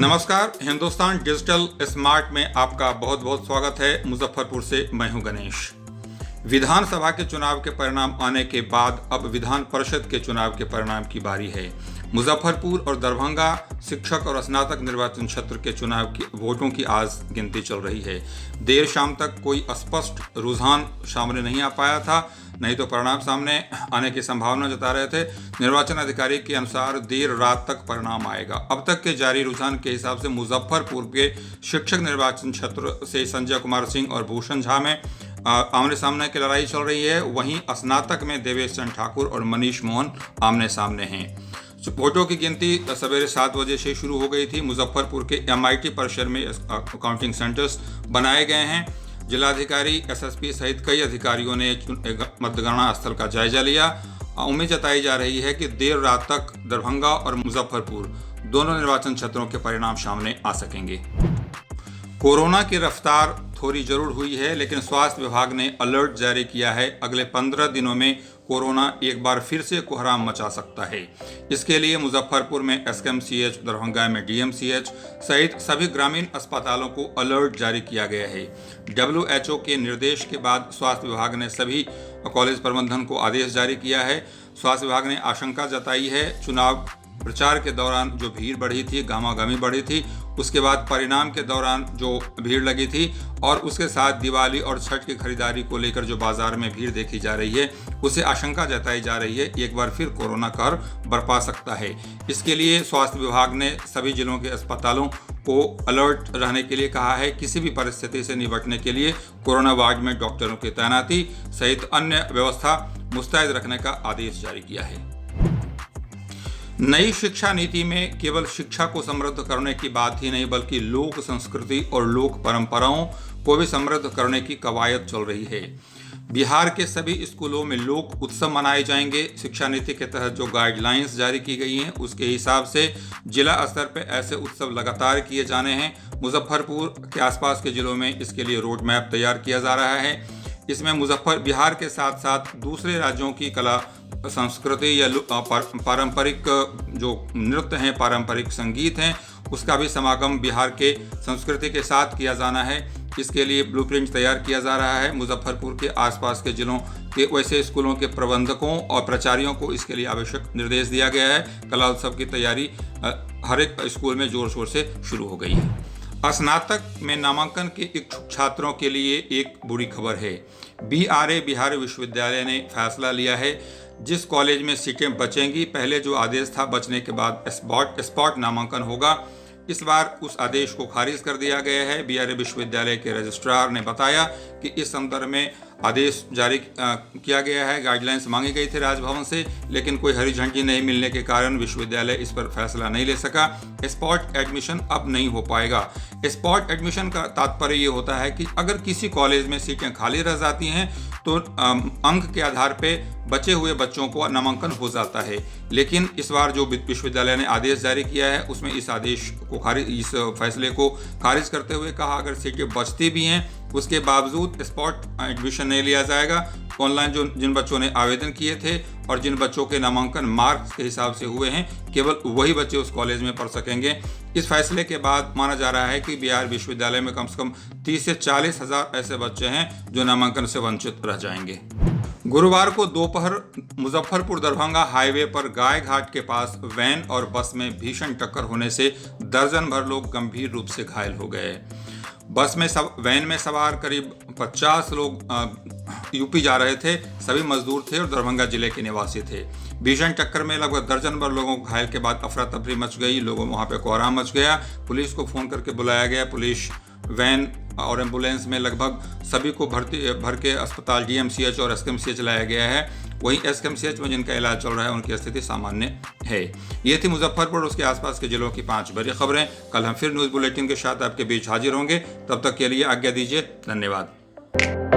नमस्कार, Hindustan digital smart में आपका बहुत बहुत स्वागत है। मुजफ्फरपुर से मैं हूं गणेश। विधानसभा के चुनाव के परिणाम आने के बाद अब विधान परिषद के चुनाव के परिणाम की बारी है। मुजफ्फरपुर और दरभंगा शिक्षक और स्नातक निर्वाचन क्षेत्र के चुनाव की वोटों की आज गिनती चल रही है। देर शाम तक कोई स्पष्ट रुझान सामने नहीं आ पाया था, नहीं तो परिणाम सामने आने की संभावना जता रहे थे। निर्वाचन अधिकारी के अनुसार देर रात तक परिणाम आएगा। अब तक के जारी रुझान के हिसाब से मुजफ्फरपुर के शिक्षक निर्वाचन क्षेत्र से संजय कुमार सिंह और भूषण झा में आमने सामने की लड़ाई चल रही है। वहीं स्नातक में देवेश चंद्र ठाकुर और मनीष मोहन आमने सामने हैं। वोटों की गिनती सवेरे 7 बजे से शुरू हो गई थी। मुजफ्फरपुर के MIT परिसर में काउंटिंग सेंटर्स बनाए गए हैं। जिलाधिकारी, SSP सहित कई अधिकारियों ने मतगणना स्थल का जायजा लिया। उम्मीद जताई जा रही है कि देर रात तक दरभंगा और मुजफ्फरपुर दोनों निर्वाचन क्षेत्रों के परिणाम सामने आ सकेंगे। कोरोना की रफ्तार थोड़ी जरूर हुई है, लेकिन स्वास्थ्य विभाग ने अलर्ट जारी किया है। अगले 15 दिनों में कोरोना एक बार फिर से कोहराम मचा सकता है। इसके लिए मुजफ्फरपुर में SKMCH, दरभंगा में DMCH सहित सभी ग्रामीण अस्पतालों को अलर्ट जारी किया गया है। WHO के निर्देश के बाद स्वास्थ्य विभाग ने सभी कॉलेज प्रबंधन को आदेश जारी किया है। स्वास्थ्य विभाग ने आशंका जताई है चुनाव प्रचार के दौरान जो भीड़ बढ़ी थी, गामागामी बढ़ी थी, उसके बाद परिणाम के दौरान जो भीड़ लगी थी और उसके साथ दिवाली और छठ की खरीदारी को लेकर जो बाजार में भीड़ देखी जा रही है, उसे आशंका जताई जा रही है एक बार फिर कोरोना कहर बरपा सकता है। इसके लिए स्वास्थ्य विभाग ने सभी जिलों के अस्पतालों को अलर्ट रहने के लिए कहा है। किसी भी परिस्थिति से निपटने के लिए कोरोना वार्ड में डॉक्टरों की तैनाती सहित अन्य व्यवस्था मुस्तैद रखने का आदेश जारी किया है। नई शिक्षा नीति में केवल शिक्षा को समृद्ध करने की बात ही नहीं, बल्कि लोक संस्कृति और लोक परंपराओं को भी समृद्ध करने की कवायद चल रही है। बिहार के सभी स्कूलों में लोक उत्सव मनाए जाएंगे। शिक्षा नीति के तहत जो गाइडलाइंस जारी की गई हैं, उसके हिसाब से जिला स्तर पर ऐसे उत्सव लगातार किए जाने हैं। मुजफ्फरपुर के आसपास के जिलों में इसके लिए रोड मैप तैयार किया जा रहा है। इसमें बिहार के साथ साथ दूसरे राज्यों की कला संस्कृति या पारंपरिक जो नृत्य हैं, पारंपरिक संगीत हैं, उसका भी समागम बिहार के संस्कृति के साथ किया जाना है। इसके लिए ब्लूप्रिंट तैयार किया जा रहा है। मुजफ्फरपुर के आसपास के जिलों के वैसे स्कूलों के प्रबंधकों और प्राचार्यों को इसके लिए आवश्यक निर्देश दिया गया है। कला उत्सव की तैयारी हर एक स्कूल में जोर शोर से शुरू हो गई है। स्नातक में नामांकन के इच्छुक छात्रों के लिए एक बुरी खबर है। BRA बिहार विश्वविद्यालय ने फैसला लिया है, जिस कॉलेज में सीटें बचेंगी, पहले जो आदेश था बचने के बाद स्पॉट नामांकन होगा, इस बार उस आदेश को खारिज कर दिया गया है। BRA विश्वविद्यालय के रजिस्ट्रार ने बताया कि इस संदर्भ में आदेश जारी किया गया है। गाइडलाइंस मांगी गई थी राजभवन से, लेकिन कोई हरी झंडी नहीं मिलने के कारण विश्वविद्यालय इस पर फैसला नहीं ले सका। स्पॉट एडमिशन अब नहीं हो पाएगा। स्पॉट एडमिशन का तात्पर्य ये होता है कि अगर किसी कॉलेज में सीटें खाली रह जाती हैं तो अंक के आधार पे बचे हुए बच्चों को नामांकन हो जाता है। लेकिन इस बार जो विश्वविद्यालय ने आदेश जारी किया है, उसमें इस फैसले को खारिज करते हुए कहा, अगर सीटें बचती भी हैं उसके बावजूद स्पॉट एडमिशन नहीं लिया जाएगा। ऑनलाइन जिन बच्चों ने आवेदन किए थे और जिन बच्चों के नामांकन मार्क्स के हिसाब से हुए हैं, केवल वही बच्चे उस कॉलेज में पढ़ सकेंगे। इस फैसले के बाद माना जा रहा है कि बिहार विश्वविद्यालय में कम से कम 30 से 40 हज़ार ऐसे बच्चे हैं जो नामांकन से वंचित रह जाएंगे। गुरुवार को दोपहर मुजफ्फरपुर दरभंगा हाईवे पर गाय घाट के पास वैन और बस में भीषण टक्कर होने से दर्जन भर लोग गंभीर रूप से घायल हो गए। वैन में सवार करीब 50 लोग यूपी जा रहे थे। सभी मजदूर थे और दरभंगा जिले के निवासी थे। भीषण टक्कर में लगभग दर्जन भर लोगों को घायल के बाद अफरा तफरी मच गई। लोगों वहां पे कोहराम मच गया। पुलिस को फोन करके बुलाया गया। पुलिस वैन और एम्बुलेंस में लगभग सभी को भर के अस्पताल DMCH और SKMCH लाया गया है। वहीं SKMCH में जिनका इलाज चल रहा है उनकी स्थिति सामान्य है। ये थी मुजफ्फरपुर और उसके आसपास के जिलों की 5 बड़ी खबरें। कल हम फिर न्यूज़ बुलेटिन के साथ आपके बीच हाजिर होंगे। तब तक के लिए आज्ञा दीजिए। धन्यवाद।